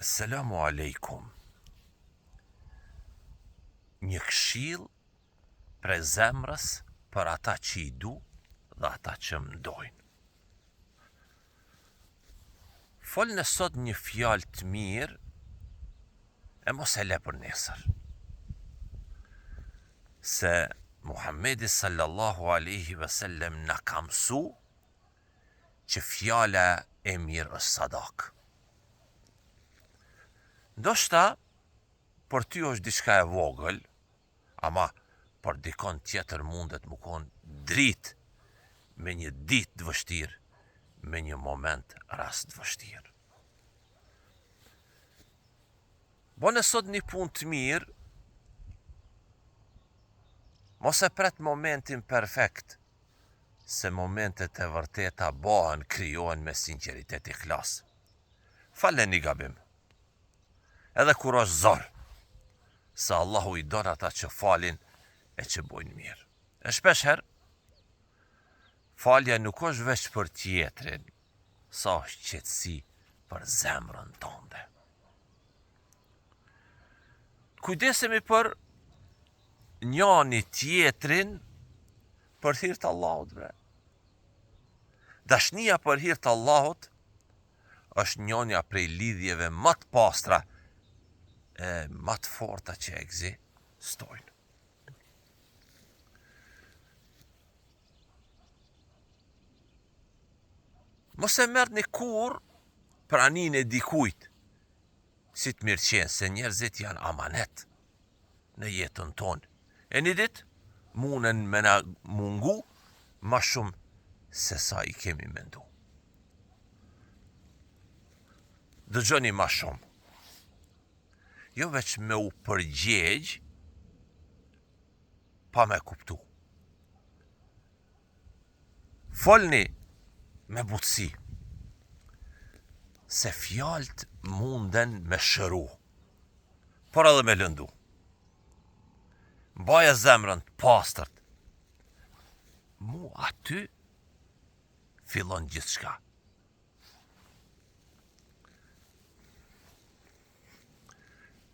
Selamu alejkum. Një këshill prej zemrës për ata që i du dhe ata që më dojnë. Folë sot një fjalë të mirë e mos e le për nesër. Se Muhammedi sallallahu alaihi wasallam na ka mësu që fjala e mirë është sadak. Ndoshta për ty është diçka e vogël, ama për dikon tjetër mundet më konë dritë me një ditë të vështirë, me një moment rast të vështirë. Bone sot një punë të mirë, mos e pret momentin perfekt, se momentet e vërteta bëhen, krijohen me sinqeritet i klas. Fale një gabim, edhe kur është zor, se Allahu i don ata që falin e që bojnë mirë. E shpeshher, falja nuk është veç për tjetrin, sa është qetësi për zemrën tënde. Kujdesemi për njani tjetrin për hir të Allahut, bre. Dashnia për hir të Allahut është njënja prej lidhjeve më të pastra e më të forta që ekzistojnë. Mos e merrni kur praninë e dikujt si të mirë qenë, se njerëzit janë amanet në jetën tonë. E një ditë munen me na mungu ma shumë se sa i kemi mendu. Dëgjoni ma shumë. Jo veç me u përgjegj pa me kuptu. Folni me butësi, se fjalt munden me shëru, por edhe me lëndu. Mbaje zemrën të pastërt. Mu aty fillon gjithçka.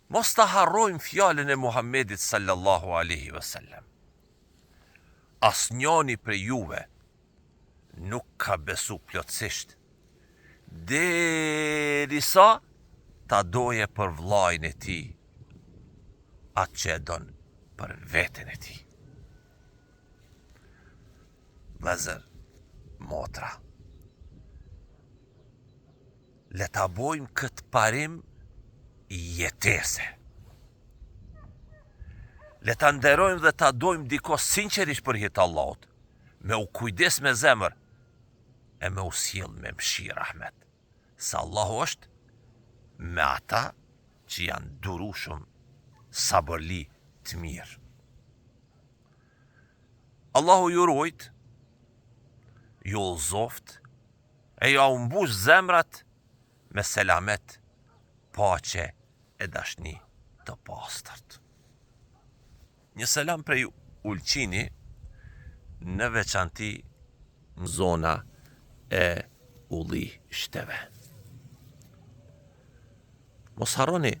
Mos ta harrojmë fjalën e Muhammedit sallallahu alaihi wasallam. Asnjëri prej juve nuk ka besu plotësisht, derisa ta doje për vllajën e tij atë që e don për veten e tij. Vëllezër, motra, le ta bojmë këtë parim jetese. Le ta nderojmë dhe ta dojmë diko sinqerisht për hir të Allahut, me u kujdes me zemër, e me u sjell me mëshirë rahmet, se Allahu është me ata që janë durueshëm sabërli të mirë. Allahu ju ruajt, ju uzoft, e ja u mbush zemrat me selamet, paqe e dashni të pastërt. Një selam prej Ulqini, në veçanti në zona e ulli shteve. Mos harroni,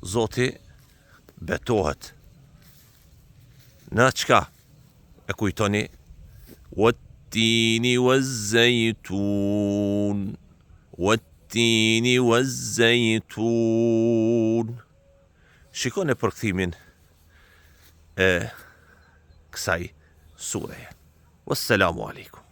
Zoti betohet. Në çka e kujtoni? Wattini wazzaytun, wattini wazzaytun. Shikoni përkthimin e kësaj sureje. Wassalamu alaikum.